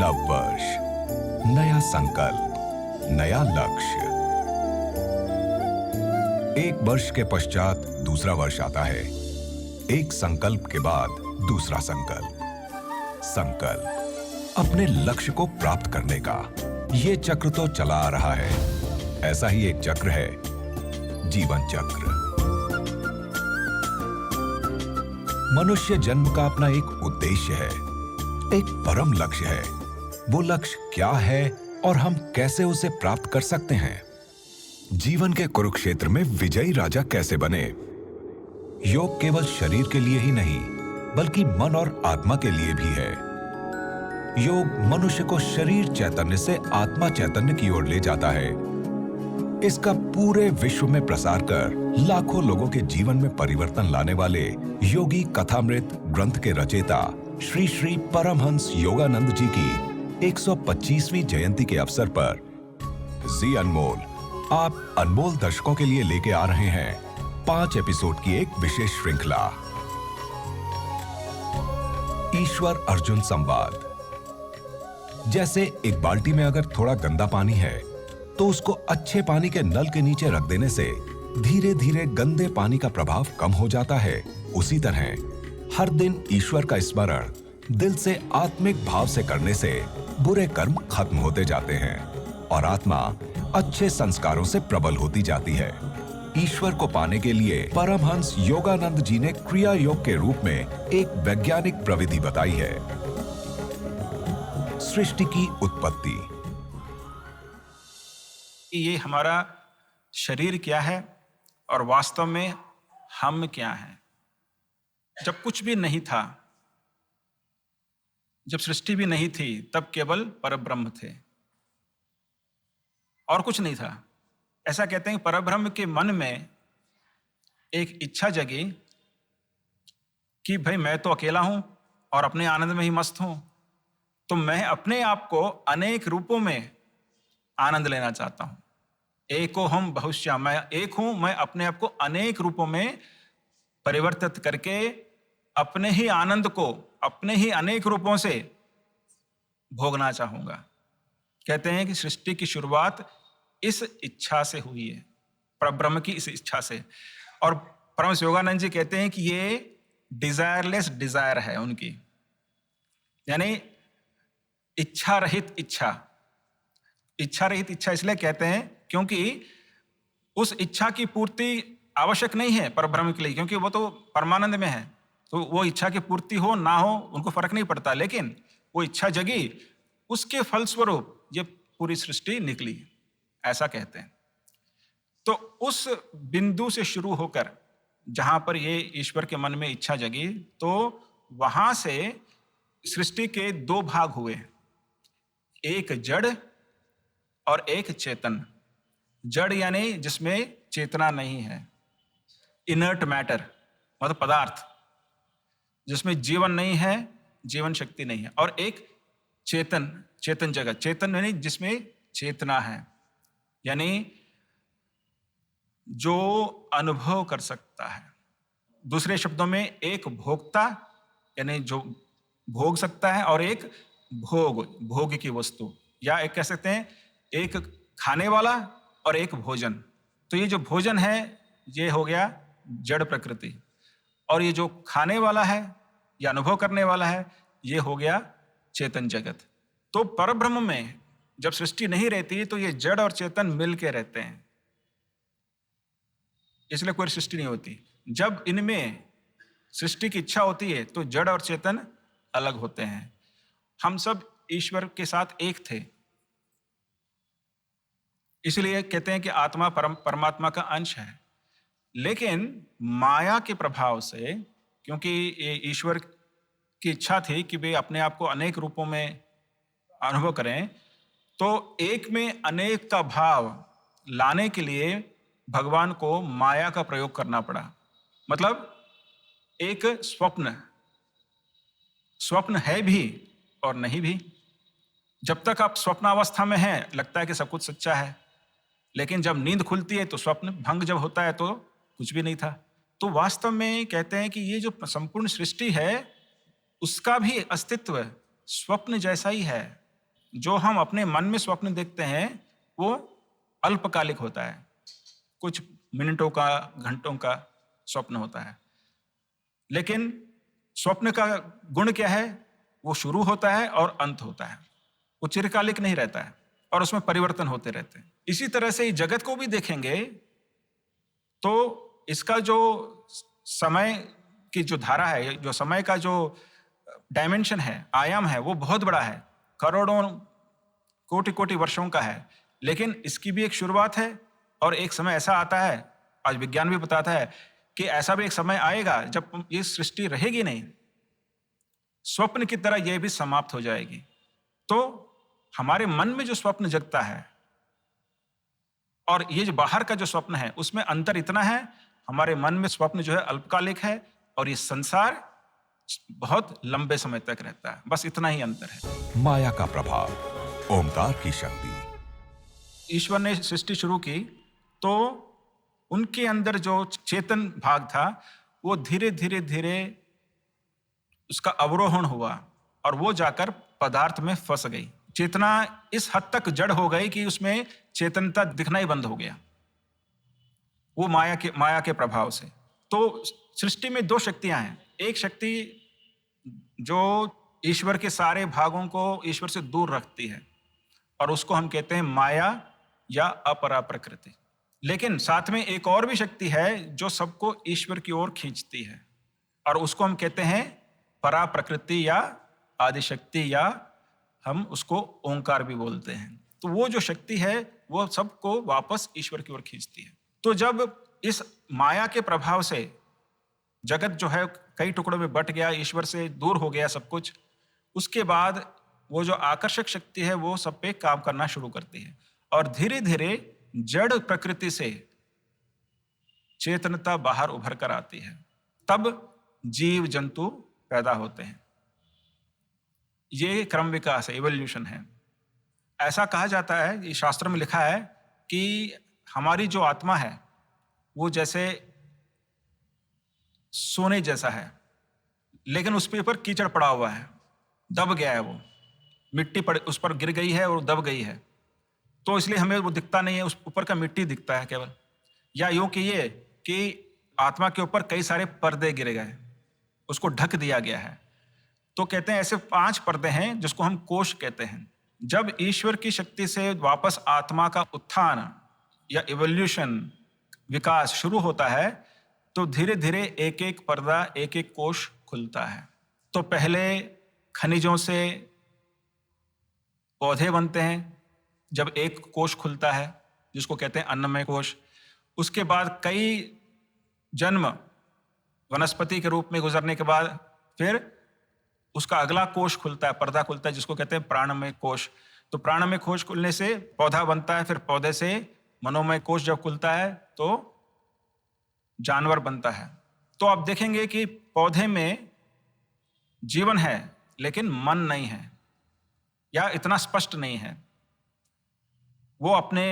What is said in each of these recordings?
नव वर्ष, नया संकल्प, नया लक्ष्य। एक वर्ष के पश्चात दूसरा वर्ष आता है। एक संकल्प के बाद दूसरा संकल्प। संकल्प अपने लक्ष्य को प्राप्त करने का ये चक्र तो चला आ रहा है। ऐसा ही एक चक्र है जीवन चक्र। मनुष्य जन्म का अपना एक उद्देश्य है, एक परम लक्ष्य है। वो लक्ष्य क्या है और हम कैसे उसे प्राप्त कर सकते हैं? जीवन के कुरुक्षेत्र में विजयी राजा कैसे बने? योग केवल शरीर के लिए ही नहीं, बल्कि मन और आत्मा के लिए भी है। योग मनुष्य को शरीर चैतन्य से आत्मा चैतन्य की ओर ले जाता है। इसका पूरे विश्व में प्रसार कर लाखों लोगों के जीवन में परिवर्तन लाने वाले योगी कथामृत ग्रंथ के रचयिता श्री श्री परमहंस योगानंद जी की 125वीं जयंती के अवसर पर जी अनमोल आप अनमोल दर्शकों के लिए लेके आ रहे हैं 5 एपिसोड की एक विशेष श्रृंखला, ईश्वर अर्जुन संवाद। जैसे एक बाल्टी में अगर थोड़ा गंदा पानी है तो उसको अच्छे पानी के नल के नीचे रख देने से धीरे धीरे गंदे पानी का प्रभाव कम हो जाता है। उसी तरह हर दिन ईश्वर का स्मरण दिल से आत्मिक भाव से करने से बुरे कर्म खत्म होते जाते हैं और आत्मा अच्छे संस्कारों से प्रबल होती जाती है। ईश्वर को पाने के लिए परमहंस योगानंद जी ने क्रिया योग के रूप में एक वैज्ञानिक प्रविधि बताई है, सृष्टि की उत्पत्ति। ये हमारा शरीर क्या है और वास्तव में हम क्या हैं। जब कुछ भी नहीं था, जब सृष्टि भी नहीं थी, तब केवल परब्रह्म थे और कुछ नहीं था। ऐसा कहते हैं कि परब्रह्म के मन में एक इच्छा जगी कि भाई मैं तो अकेला हूं और अपने आनंद में ही मस्त हूं, तो मैं अपने आप को अनेक रूपों में आनंद लेना चाहता हूं। एको हम बहुश्याम, मैं एक हूं, मैं अपने आप को अनेक रूपों में परिवर्तित करके अपने ही आनंद को अपने ही अनेक रूपों से भोगना चाहूंगा। कहते हैं कि सृष्टि की शुरुआत इस इच्छा से हुई है, परब्रह्म की इस इच्छा से। और परमहंस योगानंद जी कहते हैं कि ये डिजायरलेस डिजायर है उनकी, यानी इच्छा रहित इच्छा। इच्छा रहित इच्छा इसलिए कहते हैं क्योंकि उस इच्छा की पूर्ति आवश्यक नहीं है परब्रह्म के लिए, क्योंकि वो तो परमानंद में है। तो वो इच्छा की पूर्ति हो ना हो उनको फर्क नहीं पड़ता, लेकिन वो इच्छा जगी, उसके फलस्वरूप ये पूरी सृष्टि निकली, ऐसा कहते हैं। तो उस बिंदु से शुरू होकर जहां पर ये ईश्वर के मन में इच्छा जगी, तो वहां से सृष्टि के 2 भाग हुए, एक जड़ और एक चेतन। जड़ यानी जिसमें चेतना नहीं है, इनर्ट मैटर मतलब पदार्थ, जिसमें जीवन नहीं है, जीवन शक्ति नहीं है। और एक चेतन, चेतन जगत, चेतन यानी जिसमें चेतना है, यानी जो अनुभव कर सकता है। दूसरे शब्दों में एक भोक्ता यानी जो भोग सकता है, और एक भोग की वस्तु, या एक कह सकते हैं एक खाने वाला और एक भोजन। तो ये जो भोजन है ये हो गया जड़ प्रकृति, और ये जो खाने वाला है या अनुभव करने वाला है ये हो गया चेतन जगत। तो परब्रह्म में जब सृष्टि नहीं रहती तो ये जड़ और चेतन मिल के रहते हैं, इसलिए कोई सृष्टि नहीं होती। जब इनमें सृष्टि की इच्छा होती है तो जड़ और चेतन अलग होते हैं। हम सब ईश्वर के साथ एक थे, इसलिए कहते हैं कि आत्मा परमात्मा का अंश है। लेकिन माया के प्रभाव से, क्योंकि ये ईश्वर की इच्छा थी कि वे अपने आप को अनेक रूपों में अनुभव करें, तो एक में अनेक का भाव लाने के लिए भगवान को माया का प्रयोग करना पड़ा। मतलब एक स्वप्न है भी और नहीं भी। जब तक आप स्वप्नावस्था में हैं लगता है कि सब कुछ सच्चा है, लेकिन जब नींद खुलती है तो स्वप्न भंग जब होता है तो कुछ भी नहीं था। तो वास्तव में कहते हैं कि ये जो संपूर्ण सृष्टि है उसका भी अस्तित्व स्वप्न जैसा ही है। जो हम अपने मन में स्वप्न देखते हैं वो अल्पकालिक होता है, कुछ मिनटों का, घंटों का स्वप्न होता है। लेकिन स्वप्न का गुण क्या है? वो शुरू होता है और अंत होता है, वो चिरकालिक नहीं रहता है और उसमें परिवर्तन होते रहते हैं। इसी तरह से जगत को भी देखेंगे तो इसका जो समय की जो धारा है, जो समय का जो डायमेंशन है, आयाम है, वो बहुत बड़ा है, करोड़ों कोटि कोटि वर्षों का है। लेकिन इसकी भी एक शुरुआत है और एक समय ऐसा आता है, आज विज्ञान भी बताता है कि ऐसा भी एक समय आएगा जब ये सृष्टि रहेगी नहीं, स्वप्न की तरह ये भी समाप्त हो जाएगी। तो हमारे मन में जो स्वप्न जगता है और ये जो बाहर का जो स्वप्न है, उसमें अंतर इतना है, हमारे मन में स्वप्न जो है अल्पकालिक है और ये संसार बहुत लंबे समय तक रहता है। बस इतना ही अंतर है। माया का प्रभाव, ओमकार की शक्ति। ईश्वर ने सृष्टि शुरू की तो उनके अंदर जो चेतन भाग था वो धीरे धीरे धीरे उसका अवरोहण हुआ और वो जाकर पदार्थ में फंस गई। चेतना इस हद तक जड़ हो गई कि उसमें चेतनता दिखना ही बंद हो गया, वो माया के प्रभाव से। तो सृष्टि में दो शक्तियां हैं। एक शक्ति जो ईश्वर के सारे भागों को ईश्वर से दूर रखती है और उसको हम कहते हैं माया या अपरा प्रकृति। लेकिन साथ में एक और भी शक्ति है जो सबको ईश्वर की ओर खींचती है और उसको हम कहते हैं परा प्रकृति या आदिशक्ति, या हम उसको ओंकार भी बोलते हैं। तो वो जो शक्ति है वो सबको वापस ईश्वर की ओर खींचती है। तो जब इस माया के प्रभाव से जगत जो है कई टुकड़ों में बट गया, ईश्वर से दूर हो गया सब कुछ, उसके बाद वो जो आकर्षक शक्ति है वो सब पे काम करना शुरू करती है और धीरे धीरे जड़ प्रकृति से चेतनता बाहर उभर कर आती है। तब जीव जंतु पैदा होते हैं। ये क्रम विकास है, इवोल्यूशन है। ऐसा कहा जाता है, ये शास्त्र में लिखा है कि हमारी जो आत्मा है वो जैसे सोने जैसा है, लेकिन उस पे ऊपर कीचड़ पड़ा हुआ है, दब गया है, वो मिट्टी उस पर गिर गई है और दब गई है, तो इसलिए हमें वो दिखता नहीं है, उस ऊपर का मिट्टी दिखता है केवल। या यूं कहिए कि आत्मा के ऊपर कई सारे पर्दे गिरे गए, उसको ढक दिया गया है। तो कहते हैं ऐसे 5 पर्दे हैं जिसको हम कोश कहते हैं। जब ईश्वर की शक्ति से वापस आत्मा का उत्थान या इवोल्यूशन, विकास शुरू होता है तो धीरे धीरे एक एक पर्दा, एक एक कोश खुलता है। तो पहले खनिजों से पौधे बनते हैं, जब एक कोश खुलता है जिसको कहते हैं अन्नमय कोश। उसके बाद कई जन्म वनस्पति के रूप में गुजरने के बाद फिर उसका अगला कोश खुलता है, पर्दा खुलता है, जिसको कहते हैं प्राणमय कोश। तो प्राणमय कोश खुलने से पौधा बनता है, फिर पौधे से मनोमय कोश जब खुलता है तो जानवर बनता है। तो आप देखेंगे कि पौधे में जीवन है लेकिन मन नहीं है या इतना स्पष्ट नहीं है। वो अपने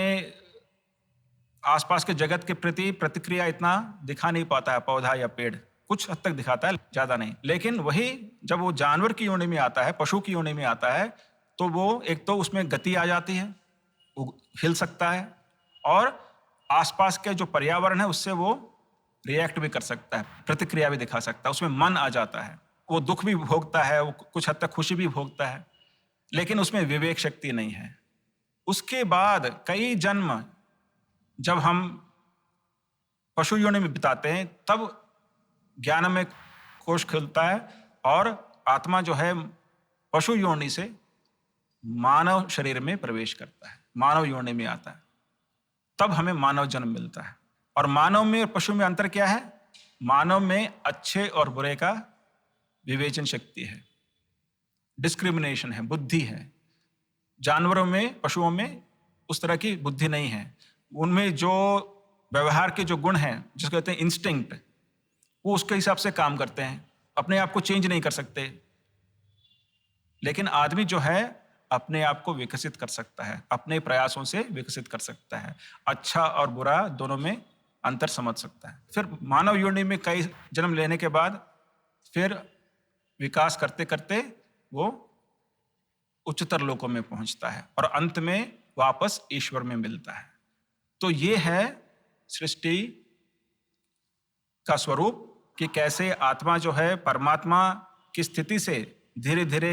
आसपास के जगत के प्रति प्रतिक्रिया इतना दिखा नहीं पाता है, पौधा या पेड़ कुछ हद तक दिखाता है, ज्यादा नहीं। लेकिन वही जब वो जानवर की योनि में आता है, पशु की योनि में आता है, तो वो एक तो उसमें गति आ जाती है, वो हिल सकता है और आसपास के जो पर्यावरण है उससे वो रिएक्ट भी कर सकता है, प्रतिक्रिया भी दिखा सकता है, उसमें मन आ जाता है। वो दुख भी भोगता है, वो कुछ हद तक खुशी भी भोगता है, लेकिन उसमें विवेक शक्ति नहीं है। उसके बाद कई जन्म जब हम पशु योनि में बिताते हैं तब ज्ञान में कोश खुलता है और आत्मा जो है पशु योनि से मानव शरीर में प्रवेश करता है, मानव योनि में आता है, तब हमें मानव जन्म मिलता है। और मानव में और पशु में अंतर क्या है? मानव में अच्छे और बुरे का विवेचन शक्ति है, डिस्क्रिमिनेशन है, बुद्धि है। जानवरों में, पशुओं में उस तरह की बुद्धि नहीं है। उनमें जो व्यवहार के जो गुण हैं, जिसको कहते हैं इंस्टिंक्ट, वो उसके हिसाब से काम करते हैं, अपने आप को चेंज नहीं कर सकते। लेकिन आदमी जो है अपने आप को विकसित कर सकता है, अपने प्रयासों से विकसित कर सकता है, अच्छा और बुरा दोनों में अंतर समझ सकता है। फिर मानव योनि में कई जन्म लेने के बाद फिर विकास करते करते वो उच्चतर लोकों में पहुंचता है और अंत में वापस ईश्वर में मिलता है। तो ये है सृष्टि का स्वरूप कि कैसे आत्मा जो है परमात्मा की स्थिति से धीरे धीरे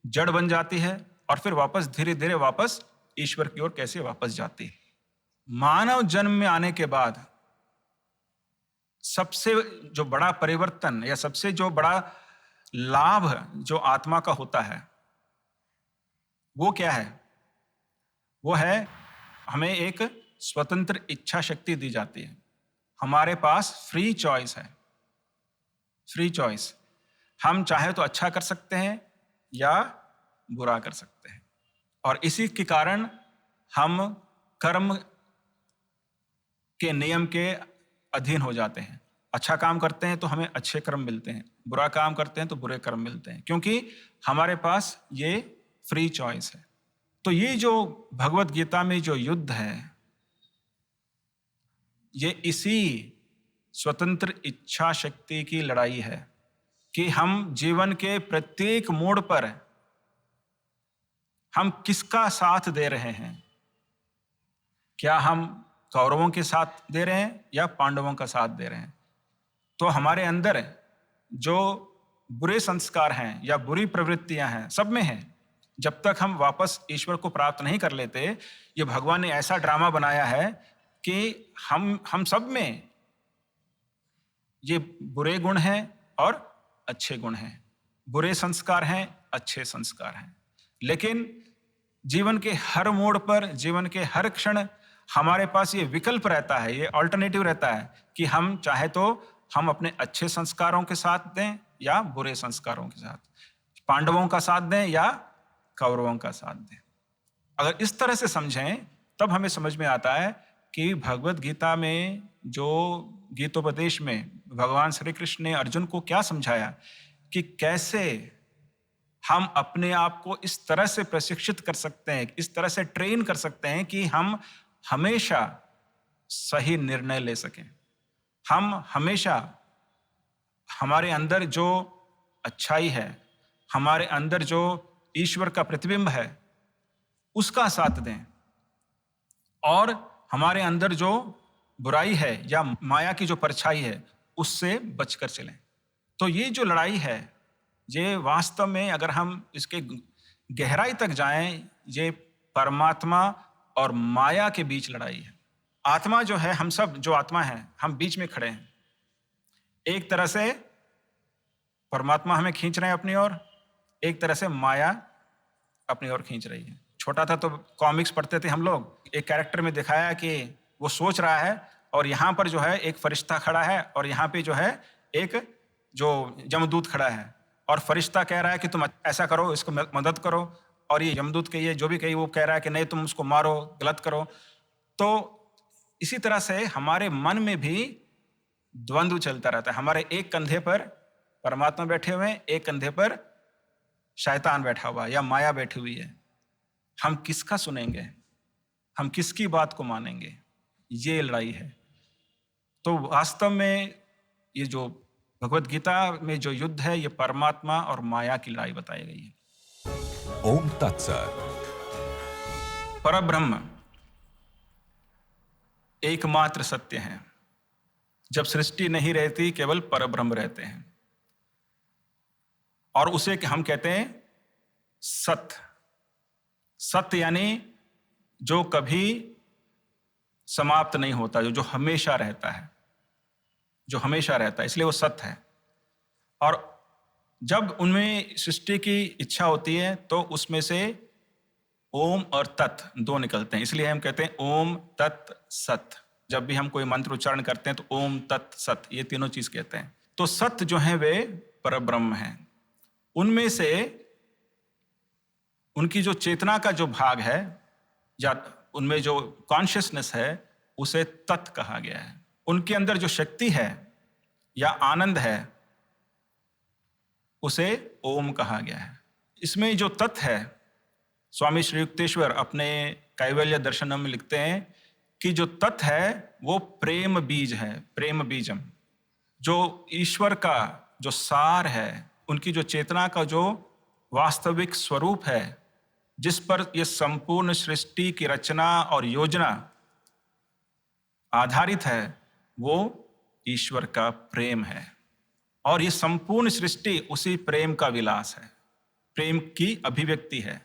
जड़ बन जाती है और फिर वापस धीरे धीरे वापस ईश्वर की ओर कैसे वापस जाती है। मानव जन्म में आने के बाद सबसे जो बड़ा परिवर्तन या सबसे जो बड़ा लाभ जो आत्मा का होता है वो क्या है? वो है हमें एक स्वतंत्र इच्छा शक्ति दी जाती है। हमारे पास फ्री चॉइस है, फ्री चॉइस। हम चाहे तो अच्छा कर सकते हैं या बुरा कर सकते हैं और इसी के कारण हम कर्म के नियम के अधीन हो जाते हैं। अच्छा काम करते हैं तो हमें अच्छे कर्म मिलते हैं, बुरा काम करते हैं तो बुरे कर्म मिलते हैं, क्योंकि हमारे पास ये फ्री चॉइस है। तो ये जो भगवत गीता में जो युद्ध है ये इसी स्वतंत्र इच्छा शक्ति की लड़ाई है कि हम जीवन के प्रत्येक मोड़ पर हम किसका साथ दे रहे हैं। क्या हम कौरवों के साथ दे रहे हैं या पांडवों का साथ दे रहे हैं? तो हमारे अंदर जो बुरे संस्कार हैं या बुरी प्रवृत्तियां हैं सब में हैं। जब तक हम वापस ईश्वर को प्राप्त नहीं कर लेते, ये भगवान ने ऐसा ड्रामा बनाया है कि हम सब में ये बुरे गुण हैं और अच्छे गुण हैं, बुरे संस्कार हैं, अच्छे संस्कार हैं। लेकिन जीवन के हर मोड़ पर, जीवन के हर क्षण हमारे पास ये विकल्प रहता है, ये ऑल्टरनेटिव रहता है कि हम चाहे तो हम अपने अच्छे संस्कारों के साथ दें या बुरे संस्कारों के साथ, पांडवों का साथ दें या कौरवों का साथ दें। अगर इस तरह से समझें तब हमें समझ में आता है कि भगवत गीता में जो गीतोपदेश में भगवान श्री कृष्ण ने अर्जुन को क्या समझाया कि कैसे हम अपने आप को इस तरह से प्रशिक्षित कर सकते हैं, इस तरह से ट्रेन कर सकते हैं कि हम हमेशा सही निर्णय ले सकें। हम हमेशा हमारे अंदर जो अच्छाई है, हमारे अंदर जो ईश्वर का प्रतिबिंब है उसका साथ दें और हमारे अंदर जो बुराई है या माया की जो परछाई है उससे बचकर चलें। तो ये जो लड़ाई है ये वास्तव में अगर हम इसके गहराई तक जाएं, ये परमात्मा और माया के बीच लड़ाई है। आत्मा जो है, हम सब जो आत्मा है, हम बीच में खड़े हैं। एक तरह से परमात्मा हमें खींच रहे हैं अपनी ओर, एक तरह से माया अपनी ओर खींच रही है। छोटा था तो कॉमिक्स पढ़ते थे हम लोग, एक कैरेक्टर में दिखाया कि वो सोच रहा है और यहाँ पर जो है एक फरिश्ता खड़ा है और यहाँ पे जो है एक जो यमदूत खड़ा है और फरिश्ता कह रहा है कि तुम ऐसा करो, इसको मदद करो, और ये यमदूत के ये जो भी कही वो कह रहा है कि नहीं तुम उसको मारो, गलत करो। तो इसी तरह से हमारे मन में भी द्वंद्व चलता रहता है। हमारे एक कंधे पर परमात्मा बैठे हुए हैं, एक कंधे पर शैतान बैठा हुआ है या माया बैठी हुई है। हम किसका सुनेंगे, हम किसकी बात को मानेंगे, ये लड़ाई है। तो वास्तव में ये जो भगवत गीता में जो युद्ध है ये परमात्मा और माया की लड़ाई बताई गई है। ओम तत्सत। परब्रह्म एकमात्र सत्य है। जब सृष्टि नहीं रहती केवल परब्रह्म रहते हैं और उसे हम कहते हैं सत्य। सत्य यानी जो कभी समाप्त नहीं होता, जो हमेशा रहता है, जो हमेशा रहता है, इसलिए वो सत्य है। और जब उनमें सृष्टि की इच्छा होती है तो उसमें से ओम और तत् दो निकलते हैं, इसलिए हम कहते हैं ओम तत् सत। जब भी हम कोई मंत्र उच्चारण करते हैं तो ओम तत् सत, ये तीनों चीज कहते हैं। तो सत्य जो है वे परब्रह्म हैं। उनमें से उनकी जो चेतना का जो भाग है या उनमें जो कॉन्शियसनेस है उसे तत् कहा गया है। उनके अंदर जो शक्ति है या आनंद है उसे ओम कहा गया है। इसमें जो तत् है, स्वामी श्री युक्तेश्वर अपने कैवल्य दर्शनम में लिखते हैं कि जो तत् है वो प्रेम बीज है, प्रेम बीजम। जो ईश्वर का जो सार है, उनकी जो चेतना का जो वास्तविक स्वरूप है, जिस पर यह संपूर्ण सृष्टि की रचना और योजना आधारित है, वो ईश्वर का प्रेम है। और ये संपूर्ण सृष्टि उसी प्रेम का विलास है, प्रेम की अभिव्यक्ति है।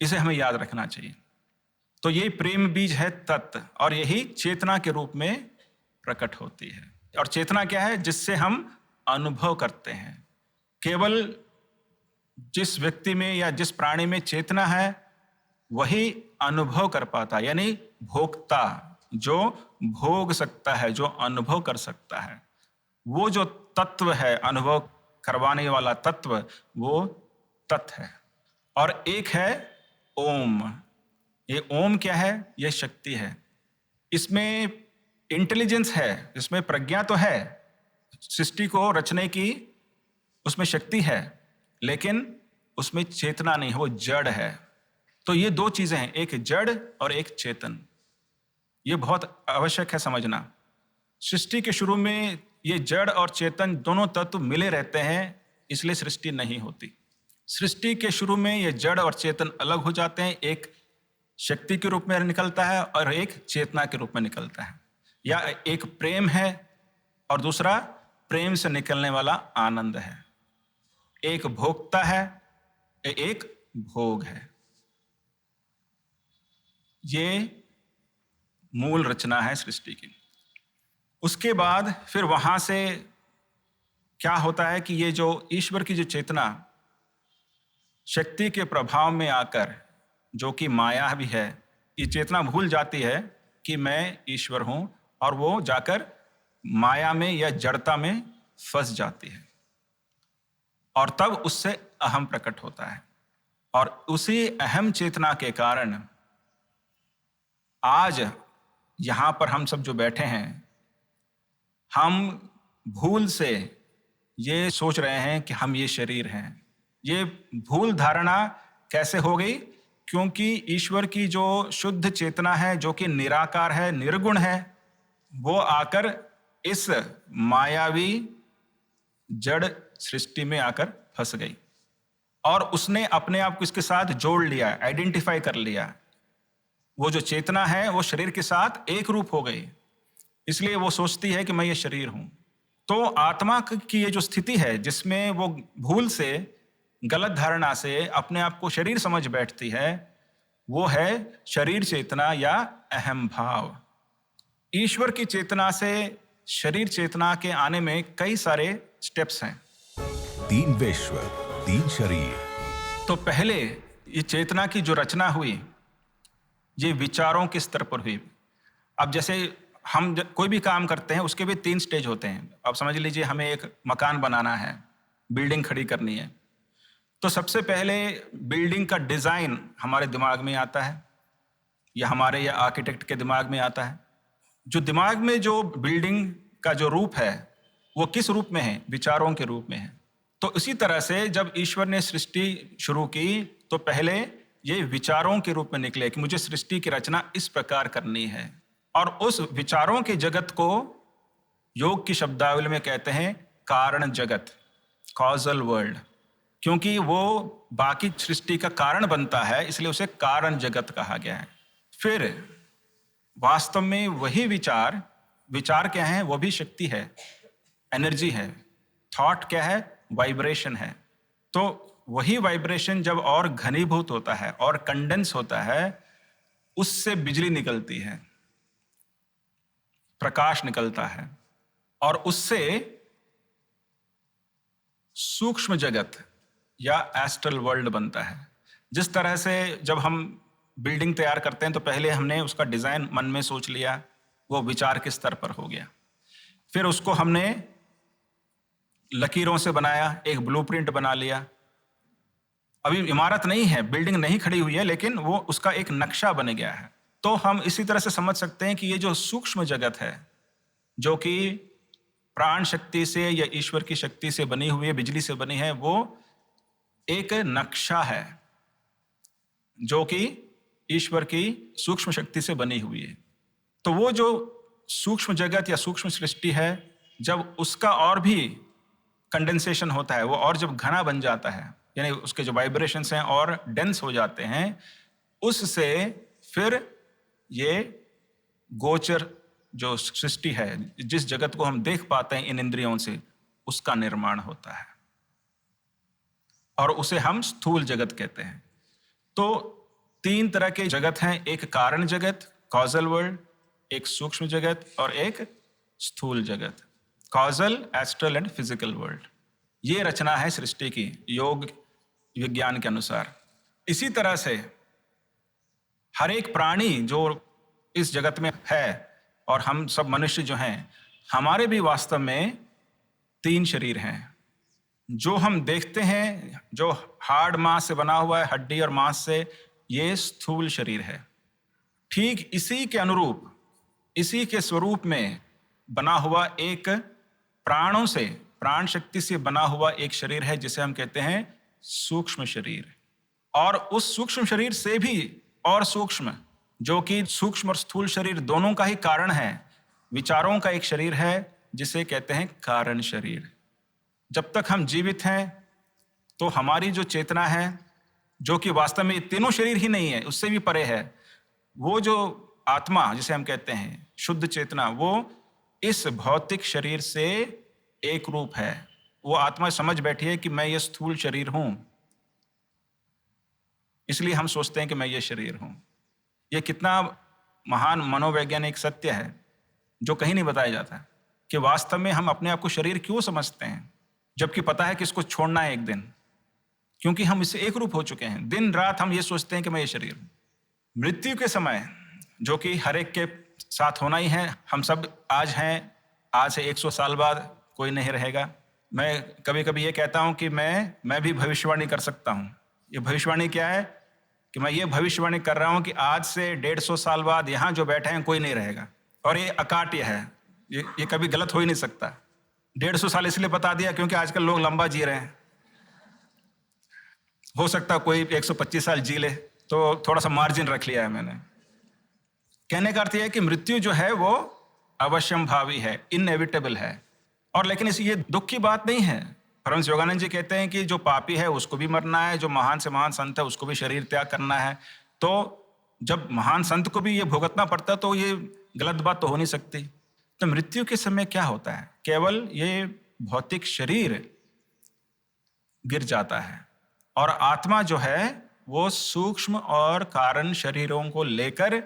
इसे हमें याद रखना चाहिए। तो ये प्रेम बीज है तत्व, और यही चेतना के रूप में प्रकट होती है। और चेतना क्या है? जिससे हम अनुभव करते हैं। केवल जिस व्यक्ति में या जिस प्राणी में चेतना है वही अनुभव कर पाता है, यानी भोक्ता, जो भोग सकता है, जो अनुभव कर सकता है। वो जो तत्व है, अनुभव करवाने वाला तत्व, वो तत्व है। और एक है ओम। ये ओम क्या है? ये शक्ति है। इसमें इंटेलिजेंस है, इसमें प्रज्ञा तो है, सृष्टि को रचने की उसमें शक्ति है, लेकिन उसमें चेतना नहीं है, वो जड़ है। तो ये दो चीजें हैं, एक जड़ और एक चेतन। ये बहुत आवश्यक है समझना। सृष्टि के शुरू में ये जड़ और चेतन दोनों तत्व मिले रहते हैं, इसलिए सृष्टि नहीं होती। सृष्टि के शुरू में ये जड़ और चेतन अलग हो जाते हैं, एक शक्ति के रूप में निकलता है और एक चेतना के रूप में निकलता है। या एक प्रेम है और दूसरा प्रेम से निकलने वाला आनंद है। एक भोक्ता है, एक भोग है। ये मूल रचना है सृष्टि की। उसके बाद फिर वहां से क्या होता है कि ये जो ईश्वर की जो चेतना शक्ति के प्रभाव में आकर, जो कि माया भी है, ये चेतना भूल जाती है कि मैं ईश्वर हूं, और वो जाकर माया में या जड़ता में फंस जाती है। और तब उससे अहम प्रकट होता है। और उसी अहम चेतना के कारण आज यहां पर हम सब जो बैठे हैं, हम भूल से ये सोच रहे हैं कि हम ये शरीर हैं। ये भूल धारणा कैसे हो गई? क्योंकि ईश्वर की जो शुद्ध चेतना है, जो कि निराकार है, निर्गुण है, वो आकर इस मायावी जड़ सृष्टि में आकर फंस गई और उसने अपने आप को इसके साथ जोड़ लिया, आइडेंटिफाई कर लिया। वो जो चेतना है वो शरीर के साथ एक रूप हो गई, इसलिए वो सोचती है कि मैं ये शरीर हूं। तो आत्मा की ये जो स्थिति है, जिसमें वो भूल से, गलत धारणा से अपने आप को शरीर समझ बैठती है, वो है शरीर चेतना या अहम भाव। ईश्वर की चेतना से शरीर चेतना के आने में कई सारे स्टेप्स हैं। 3 विश्व 3 शरीर। तो पहले ये चेतना की जो रचना हुई, ये विचारों के स्तर पर हुई। अब जैसे हम कोई भी काम करते हैं, उसके भी 3 स्टेज होते हैं। अब समझ लीजिए हमें एक मकान बनाना है, बिल्डिंग खड़ी करनी है, तो सबसे पहले बिल्डिंग का डिजाइन हमारे दिमाग में आता है, या हमारे या आर्किटेक्ट के दिमाग में आता है। जो दिमाग में जो बिल्डिंग का जो रूप है, वो किस रूप में है? विचारों के रूप में है। तो इसी तरह से जब ईश्वर ने सृष्टि शुरू की, तो पहले ये विचारों के रूप में निकले कि मुझे सृष्टि की रचना इस प्रकार करनी है। और उस विचारों के जगत को योग की शब्दावली में कहते हैं कारण जगत, कॉजल वर्ल्ड। क्योंकि वो बाकी सृष्टि का कारण बनता है, इसलिए उसे कारण जगत कहा गया है। फिर वास्तव में वही विचार क्या है? वो भी शक्ति है, एनर्जी है। थॉट क्या है? वाइब्रेशन है। तो वही वाइब्रेशन जब और घनीभूत होता है और कंडेंस होता है, उससे बिजली निकलती है, प्रकाश निकलता है, और उससे सूक्ष्म जगत या एस्ट्रल वर्ल्ड बनता है। जिस तरह से जब हम बिल्डिंग तैयार करते हैं, तो पहले हमने उसका डिजाइन मन में सोच लिया, वो विचार के स्तर पर हो गया। फिर उसको हमने लकीरों से बनाया, एक ब्लूप्रिंट बना लिया। अभी इमारत नहीं है, बिल्डिंग नहीं खड़ी हुई है, लेकिन वो उसका एक नक्शा बन गया है। तो हम इसी तरह से समझ सकते हैं कि ये जो सूक्ष्म जगत है, जो कि प्राण शक्ति से या ईश्वर की शक्ति से बनी हुई है, बिजली से बनी है, वो एक नक्शा है जो कि ईश्वर की सूक्ष्म शक्ति से बनी हुई है। तो वो जो सूक्ष्म जगत या सूक्ष्म सृष्टि है, जब उसका और भी कंडेंसेशन होता है वो और जब घना बन जाता है, यानी उसके जो वाइब्रेशंस हैं और डेंस हो जाते हैं, उससे फिर ये गोचर जो सृष्टि है, जिस जगत को हम देख पाते हैं इन इंद्रियों से, उसका निर्माण होता है और उसे हम स्थूल जगत कहते हैं। तो 3 तरह के जगत हैं, एक कारण जगत कॉजल वर्ल्ड, एक सूक्ष्म जगत और एक स्थूल जगत, causal, astral and physical world. ये रचना है सृष्टि की योग विज्ञान के अनुसार। इसी तरह से हर एक प्राणी जो इस जगत में है और हम सब मनुष्य जो हैं, हमारे भी वास्तव में 3 शरीर हैं। जो हम देखते हैं, जो हार्ड मांस से बना हुआ है, हड्डी और मांस से, ये स्थूल शरीर है। ठीक इसी के अनुरूप, इसी के स्वरूप में बना हुआ एक प्राणों से, प्राण शक्ति से बना हुआ एक शरीर है जिसे हम कहते हैं सूक्ष्म शरीर। और उस सूक्ष्म शरीर से भी और सूक्ष्म, जो कि सूक्ष्म और स्थूल शरीर दोनों का ही कारण है, विचारों का एक शरीर है जिसे कहते हैं कारण शरीर। जब तक हम जीवित हैं तो हमारी जो चेतना है, जो कि वास्तव में तीनों शरीर ही नहीं है, उससे भी परे है, वो जो आत्मा जिसे हम कहते हैं शुद्ध चेतना, वो इस भौतिक शरीर से एक रूप है। वो आत्मा समझ बैठी है कि मैं ये स्थूल शरीर हूं, इसलिए हम सोचते हैं कि मैं ये शरीर हूं। ये कितना महान मनोवैज्ञानिक सत्य है जो कहीं नहीं बताया जाता, कि वास्तव में हम अपने आप को शरीर क्यों समझते हैं, जबकि पता है कि इसको छोड़ना है एक दिन, क्योंकि हम इससे एक रूप हो चुके हैं। दिन रात हम ये सोचते हैं कि मैं ये शरीर हूं। मृत्यु के समय, जो कि हर एक के साथ होना ही है, हम सब आज हैं, आज से 100 साल बाद कोई नहीं रहेगा। मैं कभी कभी ये कहता हूं कि मैं भी भविष्यवाणी कर सकता हूं। ये भविष्यवाणी क्या है कि मैं ये भविष्यवाणी कर रहा हूं कि आज से 150 साल बाद यहां जो बैठे हैं कोई नहीं रहेगा, और ये अकाट्य है, ये कभी गलत हो ही नहीं सकता। 150 साल इसलिए बता दिया क्योंकि आजकल लोग लंबा जी रहे हैं, हो सकता कोई 125 साल जी ले, तो थोड़ा सा मार्जिन रख लिया है मैंने। कहने का अर्थ यह है कि मृत्यु जो है वो अवश्यंभावी है, इनएविटेबल है। और लेकिन ये दुख की बात नहीं है। परमहंस योगानंद जी कहते हैं कि जो पापी है उसको भी मरना है, जो महान से महान संत है उसको भी शरीर त्याग करना है। तो जब महान संत को भी ये भुगतना पड़ता है तो ये गलत बात तो हो नहीं सकती। तो मृत्यु के समय क्या होता है, केवल ये भौतिक शरीर गिर जाता है और आत्मा जो है वो सूक्ष्म और कारण शरीरों को लेकर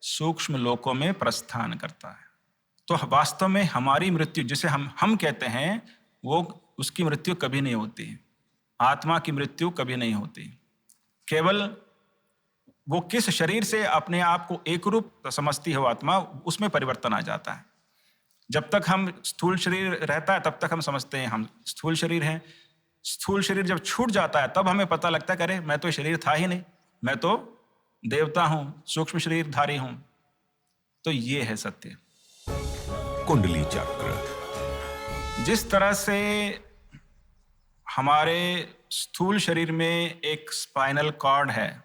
सूक्ष्म लोकों में प्रस्थान करता है। तो वास्तव में हमारी मृत्यु जिसे हम कहते हैं, वो उसकी मृत्यु कभी नहीं होती। आत्मा की मृत्यु कभी नहीं होती। केवल वो किस शरीर से अपने आप को एक रूप समझती हो आत्मा, उसमें परिवर्तन आ जाता है। जब तक हम स्थूल शरीर रहता है तब तक हम समझते हैं हम स्थूल शरीर हैं। स्थूल शरीर जब छूट जाता है तब हमें पता लगता है कि अरे मैं तो शरीर था ही नहीं, मैं तो देवता हूं, सूक्ष्म शरीरधारी हूं। तो ये है सत्य। कुंडली चक्र। जिस तरह से हमारे स्थूल शरीर में एक स्पाइनल कॉर्ड है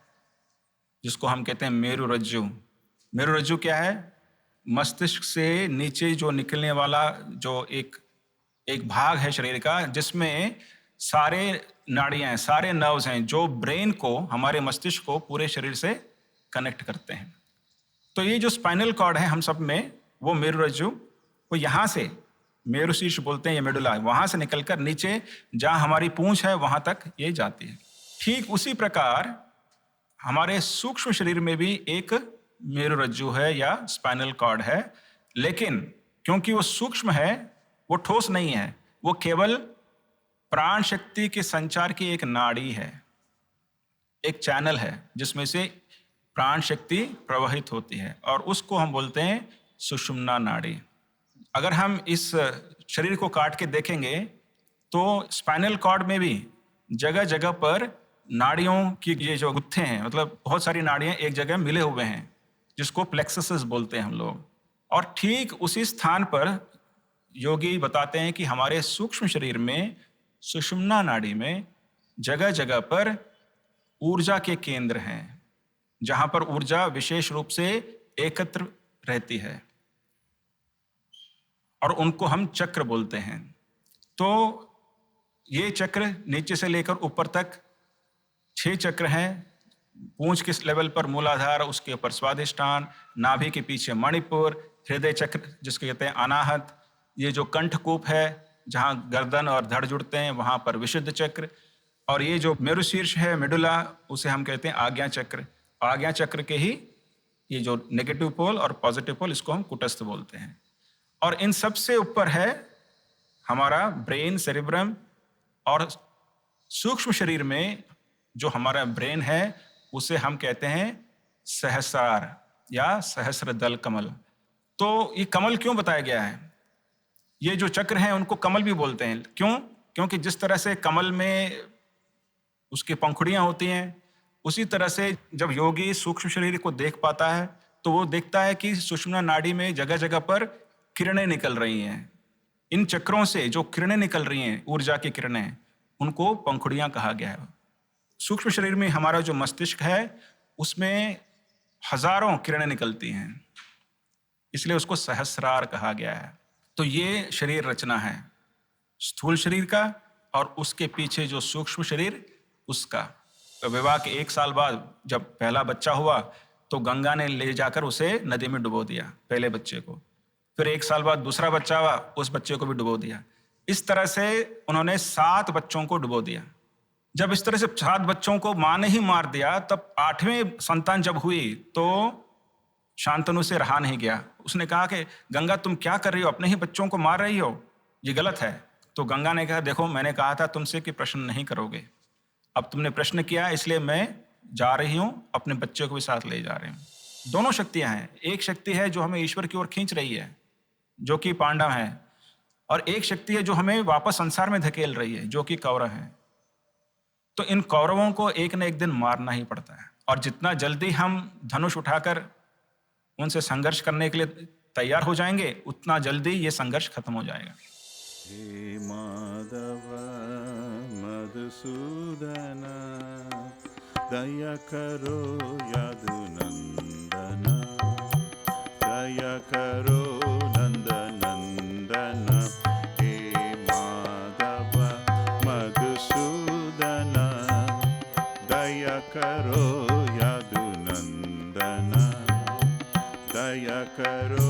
जिसको हम कहते हैं मेरुरज्जु। मेरुरज्जु क्या है? मस्तिष्क से नीचे जो निकलने वाला जो एक भाग है शरीर का, जिसमें सारे नाड़ियां हैं, सारे नर्व्स हैं, जो ब्रेन को, हमारे मस्तिष्क को पूरे शरीर से कनेक्ट करते हैं। तो ये जो स्पाइनल कॉर्ड है हम सब में, वो मेरुरज्जु, वो यहाँ से, मेरुशीर्ष बोलते हैं, ये मेडुला, वहाँ से निकलकर नीचे जहाँ हमारी पूंछ है वहाँ तक ये जाती है। ठीक उसी प्रकार हमारे सूक्ष्म शरीर में भी एक मेरुरज्जु है या स्पाइनल कॉर्ड है, लेकिन क्योंकि वो सूक्ष्म है, वो ठोस नहीं है, वो केवल प्राण शक्ति के संचार की एक नाड़ी है, एक चैनल है जिसमें से प्राण शक्ति प्रवाहित होती है, और उसको हम बोलते हैं सुषुम्ना नाड़ी। अगर हम इस शरीर को काट के देखेंगे तो स्पाइनल कॉर्ड में भी जगह जगह पर नाड़ियों की ये जो गुत्थे हैं, मतलब बहुत सारी नाड़ियां एक जगह मिले हुए हैं, जिसको प्लेक्सस बोलते हैं हम लोग। और ठीक उसी स्थान पर योगी बताते हैं कि हमारे सूक्ष्म शरीर में सुषुम्ना नाड़ी में जगह जगह पर ऊर्जा के केंद्र हैं, जहां पर ऊर्जा विशेष रूप से एकत्र रहती है, और उनको हम चक्र बोलते हैं। तो ये चक्र नीचे से लेकर ऊपर तक 6 चक्र हैं। पूंछ के लेवल पर मूलाधार, उसके ऊपर स्वादिष्ठान, नाभि के पीछे मणिपुर, हृदय चक्र जिसको कहते हैं अनाहत, ये जो कंठकूप है जहाँ गर्दन और धड़ जुड़ते हैं वहाँ पर विशुद्ध चक्र, और ये जो मेरुशीर्ष है मिडुला, उसे हम कहते हैं आज्ञा चक्र। आज्ञा चक्र के ही ये जो नेगेटिव पोल और पॉजिटिव पोल, इसको हम कुटस्थ बोलते हैं। और इन सब से ऊपर है हमारा ब्रेन, सेरिब्रम, और सूक्ष्म शरीर में जो हमारा ब्रेन है उसे हम कहते हैं सहस्रार या सहस्र दल कमल। तो ये कमल क्यों बताया गया है? ये जो चक्र हैं उनको कमल भी बोलते हैं। क्यों? क्योंकि जिस तरह से कमल में उसकी पंखुड़ियां होती हैं, उसी तरह से जब योगी सूक्ष्म शरीर को देख पाता है तो वो देखता है कि सुषुम्ना नाड़ी में जगह जगह पर किरणें निकल रही हैं। इन चक्रों से जो किरणें निकल रही हैं, ऊर्जा की किरणें, उनको पंखुड़ियां कहा गया है। सूक्ष्म शरीर में हमारा जो मस्तिष्क है उसमें हजारों किरणें निकलती हैं, इसलिए उसको सहस्रार कहा गया है। तो ये शरीर रचना है स्थूल शरीर का, और उसके पीछे जो सूक्ष्म शरीर उसका। तो विवाह के 1 साल बाद जब पहला बच्चा हुआ तो गंगा ने ले जाकर उसे नदी में डुबो दिया, पहले बच्चे को। फिर 1 साल बाद दूसरा बच्चा हुआ, उस बच्चे को भी डुबो दिया। इस तरह से उन्होंने 7 बच्चों को डुबो दिया। जब इस तरह से 7 बच्चों को माँ ने ही मार दिया, तब 8वें संतान जब हुई तो शांतनु से रहा नहीं गया। उसने कहा कि गंगा तुम क्या कर रही हो, अपने ही बच्चों को मार रही हो, ये गलत है। तो गंगा ने कहा देखो मैंने कहा था तुमसे कि प्रश्न नहीं करोगे, अब तुमने प्रश्न किया इसलिए मैं जा रही हूँ, अपने बच्चे को भी साथ ले जा रही हूँ। दोनों शक्तियाँ हैं, एक शक्ति है जो हमें ईश्वर की ओर खींच रही है जो कि पांडव है, और एक शक्ति है जो हमें वापस संसार में धकेल रही है जो कि कौरव है। तो इन कौरवों को एक न एक दिन मारना ही पड़ता है, और जितना जल्दी हम धनुष उठाकर उनसे संघर्ष करने के लिए तैयार हो जाएंगे उतना जल्दी ये संघर्ष खत्म हो जाएगा। हे माधव मधुसूदन दया करो यदुनंदन, दया करो नंदनंदन। हे माधव मधुसूदन दया करो यदुनंदन, दया करो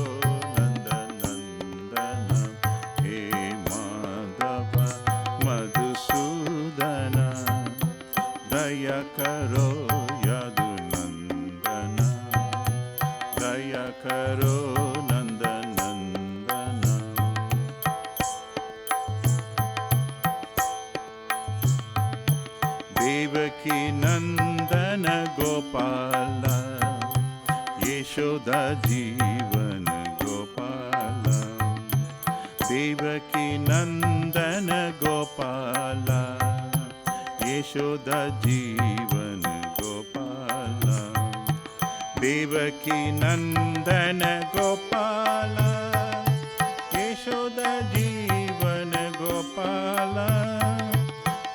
दया करो यदुनंदन, दया करो नंदनंदन। देवकी नंदन गोपाल, यशोदा जीवन गोपाल। देवकी नंदन गोपाल, यशोदा जीवन गोपाल। देवकी नंदन गोपाल, यशोदा जीवन गोपाल।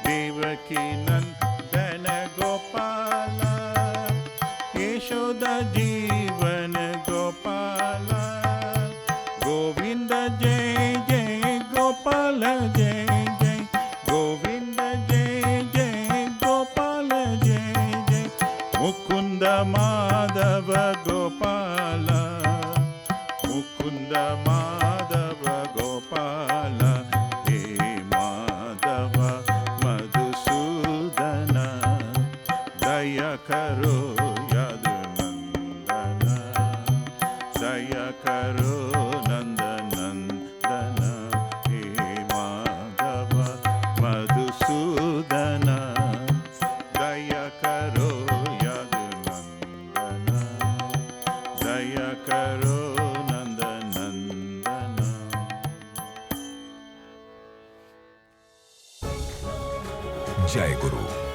देवकी नंदन गोपाल, यशोदा जीवन गोपाल। गोविंद जय जय गोपाल जय जय, गोविंद जय जय गोपाल जय जय। मुकुंद माधव गोपाल, मुकुंद माधव गोपाल। हे माधव मधुसूदन दया करो यदुनंदन, दया करो नंदनंदन। हे माधव मधुसूदन दया करो यदुनंदन, दया करो नंदनंदन। जय गुरु।